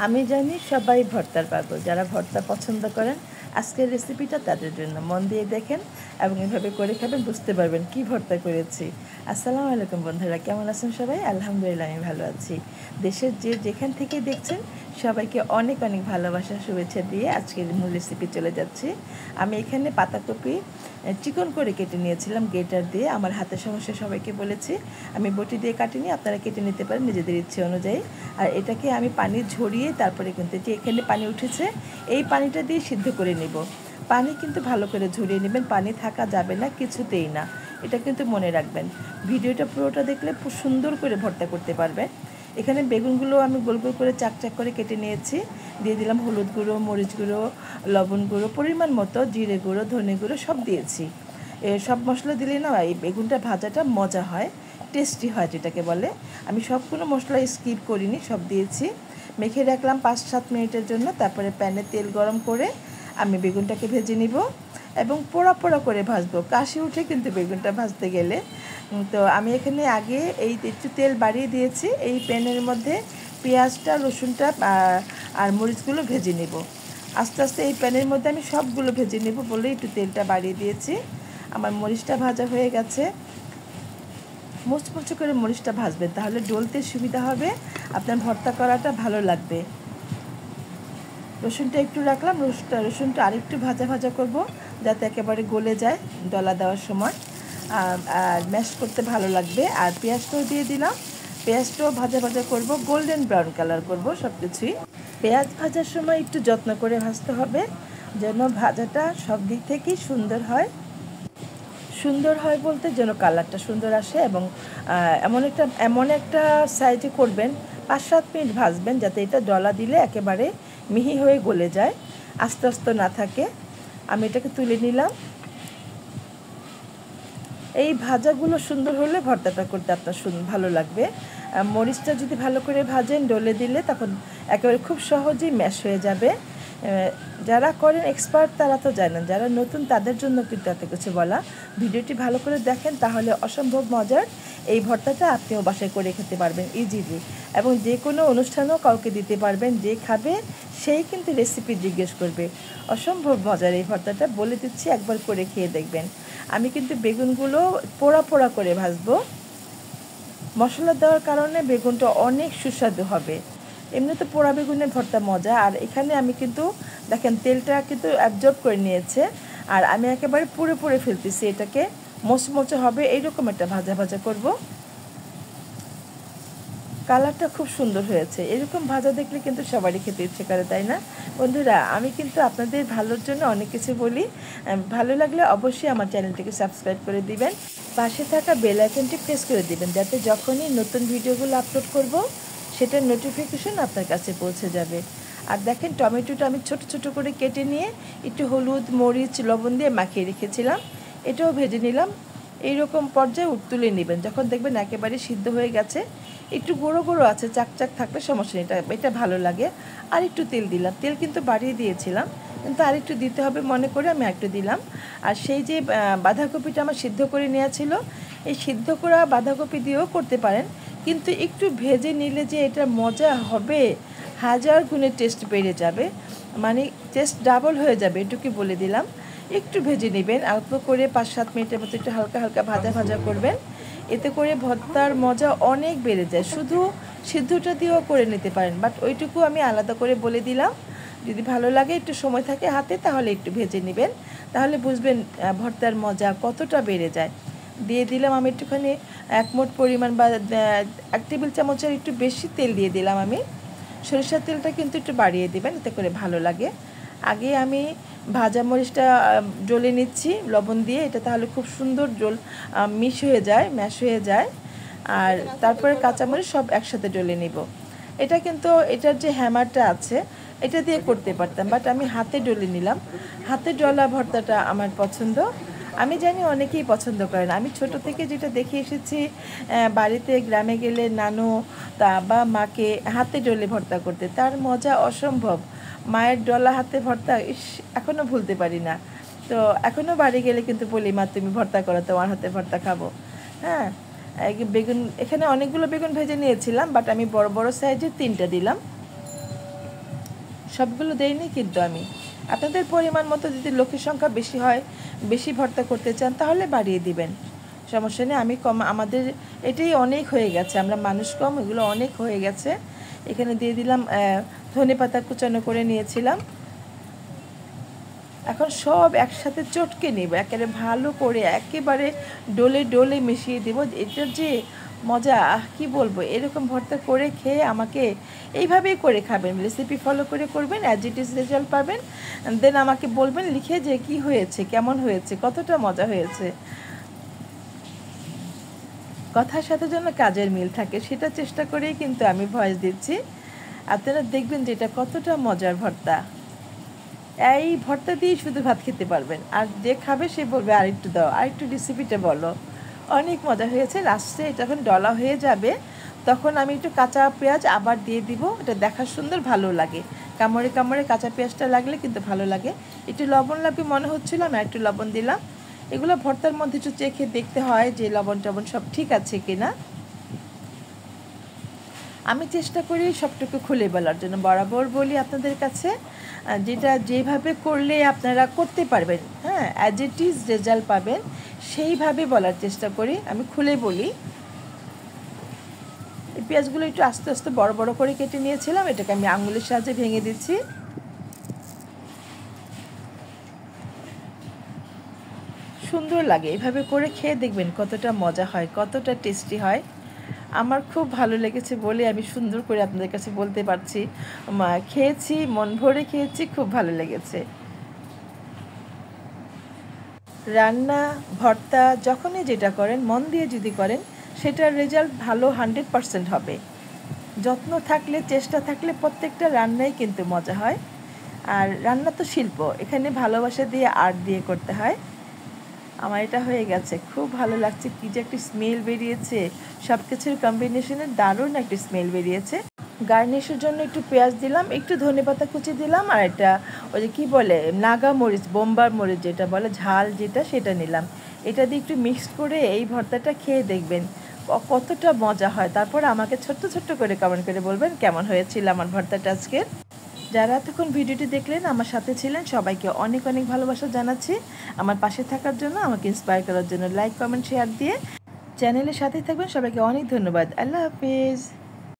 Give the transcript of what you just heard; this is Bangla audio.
আমি জানি সবাই ভর্তার পাগল। যারা ভর্তা পছন্দ করেন আজকের রেসিপিটা তাদের জন্য। মন দিয়ে দেখেন এবং এভাবে করে খাবেন, বুঝতে পারবেন কী ভর্তা করেছি। আসসালামু আলাইকুম বন্ধুরা, কেমন আছেন সবাই? আলহামদুলিল্লাহ আমি ভালো আছি। দেশের যেখান থেকে দেখছেন সবাইকে অনেক অনেক ভালোবাসা শুভেচ্ছা দিয়ে আজকের মূল রেসিপি চলে যাচ্ছি। আমি এখানে পাতাকপি চিকন করে কেটে নিয়েছিলাম গ্রেটার দিয়ে। আমার হাতের সমস্যা সবাইকে বলেছি আমি বটি দিয়ে কাটিনি, আপনারা কেটে নিতে পারেন নিজেদের ইচ্ছে অনুযায়ী। আর এটাকে আমি পানি ঝরিয়ে তারপরে কিন্তু যে এখানে পানি উঠেছে এই পানিটা দিয়ে সিদ্ধ করে নেব। পানি কিন্তু ভালো করে ঝরিয়ে নেবেন, পানি থাকা যাবে না কিছুতেই না, এটা কিন্তু মনে রাখবেন। ভিডিওটা পুরোটা দেখলে খুব সুন্দর করে ভর্তা করতে পারবেন। এখানে বেগুনগুলো আমি গোল গোল করে চাক চাক করে কেটে নিয়েছি। দিয়ে দিলাম হলুদ গুঁড়ো, মরিচ গুঁড়ো, লবণ গুঁড়ো, পরিমাণ মতো জিরে গুঁড়ো, ধনে গুঁড়ো সব দিয়েছি। সব মশলা দিলে না এই বেগুনটা ভাজাটা মজা হয়, টেস্টি হয় যেটাকে বলে। আমি সবগুলো মশলা স্কিপ করিনি, সব দিয়েছি। মেখে রাখলাম 5-7 মিনিটের জন্য। তারপরে প্যানে তেল গরম করে আমি বেগুনটাকে ভেজে নিব এবং পোড়া পোড়া করে ভাজবো। কাশি উঠে কিন্তু বেগুনটা ভাজতে গেলে। তো আমি এখানে আগে এই একটু তেল বাড়িয়ে দিয়েছি। এই প্যানের মধ্যে পেঁয়াজটা, রসুনটা আর মরিচগুলো ভেজে নেব। আস্তে আস্তে এই প্যানের মধ্যে আমি সবগুলো ভেজে নেব বলে একটু তেলটা বাড়িয়ে দিয়েছি। আমার মরিচটা ভাজা হয়ে গেছে। মুচমুচে করে মরিচটা ভাজবেন, তাহলে ডলতে সুবিধা হবে, আপনার ভর্তা করাটা ভালো লাগবে। রসুনটা একটু রাখলাম, রসুনটা আরেকটু ভাজা ভাজা করব যাতে একেবারে গলে যায় ডলা দেওয়ার সময়, আর ম্যাশ করতে ভালো লাগবে। আর পেঁয়াজটাও দিয়ে দিলাম, পেঁয়াজটাও ভাজা ভাজা করব, গোল্ডেন ব্রাউন কালার করব সব কিছুই। পেঁয়াজ ভাজার সময় একটু যত্ন করে ভাজতে হবে যেন ভাজাটা সব দিক থেকেই সুন্দর হয়। সুন্দর হয় বলতে যেন কালারটা সুন্দর আসে এবং এমন একটা সাইজে করবেন, 5-7 মিনিট ভাজবেন যাতে এটা ডলা দিলে একেবারে মিহি হয়ে গলে যায়, আস্তে আস্তে না থাকে। আমি এটাকে তুলে নিলাম। এই ভাজাগুলো সুন্দর হলে ভর্তাটা করতে আপনার ভালো লাগবে। মরিচটা যদি ভালো করে ভাজেন ডলে দিলে তখন একেবারে খুব সহজেই ম্যাশ হয়ে যাবে। যারা করেন এক্সপার্ট তারা তো জানেন, যারা নতুন তাদের জন্য কিন্তু এত কিছু বলা। ভিডিওটি ভালো করে দেখেন তাহলে অসম্ভব মজার এই ভর্তাটা আপনিও বাসায় করে খেতে পারবেন ইজিলি, এবং যে কোনো অনুষ্ঠানেও কাউকে দিতে পারবেন। যে খাবে সেই কিন্তু রেসিপি জিজ্ঞেস করবে। অসম্ভব মজার এই ভর্তাটা, বলে দিচ্ছি, একবার করে খেয়ে দেখবেন। আমি কিন্তু বেগুনগুলো পোড়া পোড়া করে ভাজবো। মশলা দেওয়ার কারণে বেগুনটা অনেক সুস্বাদু হবে। এমনি তো পোড়া বেগুনের ভর্তা মজা, আর এখানে আমি কিন্তু দেখেন তেলটা কিন্তু অ্যাবজর্ব করে নিয়েছে। আর আমি একেবারে পুড়ে পুড়ে ফেলতেছি, এটাকে মচমচে হবে এইরকম একটা ভাজা ভাজা করব। কালারটা খুব সুন্দর হয়েছে, এরকম ভাজা দেখলে কিন্তু সবারই খেতে ইচ্ছে করে, তাই না বন্ধুরা? আমি কিন্তু আপনাদের ভালোর জন্য অনেক কিছু বলি। ভালো লাগলে অবশ্যই আমার চ্যানেলটিকে সাবস্ক্রাইব করে দিবেন, পাশে থাকা বেল আইকনটি প্রেস করে দিবেন যাতে যখনই নতুন ভিডিওগুলো আপলোড করব সেটার নোটিফিকেশন আপনার কাছে পৌঁছে যাবে। আর দেখেন টমেটোটা আমি ছোট ছোট করে কেটে নিয়ে একটু হলুদ, মরিচ, লবণ দিয়ে মাখিয়ে রেখেছিলাম, এটাও ভেজে নিলাম। এইরকম পর্যায়ে তুলে নেবেন যখন দেখবেন একেবারে সিদ্ধ হয়ে গেছে। একটু গুঁড়ো গুঁড়ো আছে, চাকচাক থাকলে সমস্যা নেই, এটা ভালো লাগে। আর একটু তেল দিলাম, তেল কিন্তু বাড়িয়ে দিয়েছিলাম কিন্তু আর একটু দিতে হবে মনে করে আমি একটু দিলাম। আর সেই যে বাঁধাকপিটা আমার সিদ্ধ করে নেওয়া ছিল, এই সিদ্ধ করা বাঁধাকপি দিয়েও করতে পারেন, কিন্তু একটু ভেজে নিলে যে এটা মজা হবে, 1000 গুণে টেস্ট বেড়ে যাবে, মানে টেস্ট ডাবল হয়ে যাবে, এটুকুই বলে দিলাম। একটু ভেজে নেবেন অল্প করে, 5-7 মিনিটের মতো একটু হালকা হালকা ভাজা ভাজা করবেন। এতে করে ভর্তার মজা অনেক বেড়ে যায়। শুধু সিদ্ধটা দিয়েও করে নিতে পারেন, বাট ওইটুকু আমি আলাদা করে বলে দিলাম। যদি ভালো লাগে, একটু সময় থাকে হাতে, তাহলে একটু ভেজে নেবেন, তাহলে বুঝবেন ভর্তার মজা কতটা বেড়ে যায়। দিয়ে দিলাম আমি একটুখানি 1 মুঠ পরিমাণ বা 1 টেবিল চামচের একটু বেশি তেল দিয়ে দিলাম আমি। সরিষার তেলটা কিন্তু একটু বাড়িয়ে দেবেন, এতে করে ভালো লাগে। আগে আমি ভাজা মরিচটা জ্বলে নিচ্ছি লবণ দিয়ে, এটা তাহলে খুব সুন্দর ম্যাশ হয়ে যায়। আর তারপরে কাঁচামরিচ সব একসাথে জ্বলে নিব। এটা কিন্তু এটার যে হ্যামারটা আছে এটা দিয়ে করতে পারতাম, বাট আমি হাতে ডলে নিলাম। হাতে ডলা ভর্তাটা আমার পছন্দ। আমি জানি অনেকেই পছন্দ করেন। আমি ছোট থেকে যেটা দেখে এসেছি, বাড়িতে গ্রামে গেলে নানু বা মাকে হাতে ডলে ভর্তা করতে, তার মজা অসম্ভব। মায়ের ডলা হাতে ভর্তা এখনও ভুলতে পারি না। তো এখনও বাড়ি গেলে কিন্তু বলি, মা তুমি ভর্তা করো, তোমার হাতে ভর্তা খাবো। হ্যাঁ, বেগুন এখানে অনেকগুলো বেগুন ভেজে নিয়েছিলাম, বাট আমি বড় বড় সাইজের 3টা দিলাম। সবগুলো দেইনি কিন্তু আমি। আপনাদের পরিমাণ মতো যদি লোকের সংখ্যা বেশি হয়, বেশি ভর্তা করতে চান তাহলে বাড়িয়ে দিবেন, সমস্যা নেই। আমি কম, আমাদের এটাই অনেক হয়ে গেছে, আমরা মানুষ কম, এগুলো অনেক হয়ে গেছে। এখানে দিয়ে দিলাম ধনেপাতা কুচানো করে নিয়েছিলাম। এখন সব একসাথে চটকে নিব, একেবারে ভালো করে একেবারে ডলে ডলে মিশিয়ে দেব। এটার যে মজা কি বলবো, এরকম ভর্তা করে খেয়ে আমাকে এইভাবেই করে খাবেন, রেসিপি ফলো করে করবেন, অ্যাজ ইট ইজ রেজাল্ট পাবেন। দেন আমাকে বলবেন লিখে যে কি হয়েছে, কেমন হয়েছে, কতটা মজা হয়েছে। কথার সাথে যেন কাজের মিল থাকে সেটা চেষ্টা করেই কিন্তু আমি ভয়েস দিচ্ছি। আপনারা দেখবেন যে এটা কতটা মজার ভর্তা। এই ভর্তা দিয়েই শুধু ভাত খেতে পারবেন, আর যে খাবে সে বলবে আরেকটু দাও, আরেকটু রেসিপিটা বলো। অনেক মজা হয়েছে। লাস্টে এটা যখন ডলা হয়ে যাবে তখন আমি একটু কাঁচা পেঁয়াজ আবার দিয়ে দিব, এটা দেখার সুন্দর ভালো লাগে। কামড়ে কামড়ে কাঁচা পেঁয়াজটা লাগলে কিন্তু ভালো লাগে। একটু লবণ লাগবে মনে হচ্ছিলো, আমি একটু লবণ দিলাম। এগুলো ভর্তার মধ্যে একটু চেখে দেখতে হয় যে লবণ টবণ সব ঠিক আছে কিনা। আমি চেষ্টা করি সবটুকু খুলে বলার জন্য, বরাবর বলি আপনাদের কাছে যেটা যেভাবে করলে আপনারা করতে পারবেন, হ্যাঁ, অ্যাজ ইট ইজ রেজাল্ট পাবেন, সেইভাবে বলার চেষ্টা করি। আমি খুলে বলি। এই পেঁয়াজগুলো একটু আস্তে আস্তে বড় বড় করে কেটে নিয়েছিলাম, এটাকে আমি আঙুলের সাহায্যে ভেঙে দিচ্ছি। সুন্দর লাগে, এভাবে করে খেয়ে দেখবেন কতটা মজা হয়, কতটা টেস্টি হয়। আমার খুব ভালো লেগেছে বলে আমি সুন্দর করে আপনাদের কাছে বলতে পারছি। খেয়েছি, মন ভরে খেয়েছি, খুব ভালো লেগেছে। রান্না, ভর্তা যখনই যেটা করেন মন দিয়ে যদি করেন সেটার রেজাল্ট ভালো 100% হবে। যত্ন থাকলে, চেষ্টা থাকলে প্রত্যেকটা রান্নাই কিন্তু মজা হয়। আর রান্না তো শিল্প, এখানে ভালোবাসা দিয়ে আর্ট দিয়ে করতে হয়। আমার এটা হয়ে গেছে, খুব ভালো লাগছে। কী যে একটি স্মেল বেরিয়েছে, সব কিছুর কম্বিনেশনে দারুণ একটি স্মেল বেরিয়েছে। গার্নিশের জন্য একটু পেঁয়াজ দিলাম, একটু ধনেপাতা কুচি দিলাম, আর এটা ওই যে কী বলে নাগা মরিচ, বোম্বার মরিচ যেটা বলে, ঝাল যেটা, সেটা নিলাম। এটা দিয়ে একটু মিক্সড করে এই ভর্তাটা খেয়ে দেখবেন কতটা মজা হয়। তারপর আমাকে ছোট্ট ছোট্ট করে কমেন্ট করে বলবেন কেমন হয়েছিল আমার ভর্তাটা আজকে। যারা এতক্ষণ ভিডিওটি দেখলেন, আমার সাথে ছিলেন, সবাইকে অনেক অনেক ভালোবাসা জানাচ্ছি। আমার পাশে থাকার জন্য, আমাকে ইন্সপায়ার করার জন্য লাইক, কমেন্ট, শেয়ার দিয়ে চ্যানেলের সাথেই থাকবেন। সবাইকে অনেক ধন্যবাদ। আল্লাহ হাফিজ।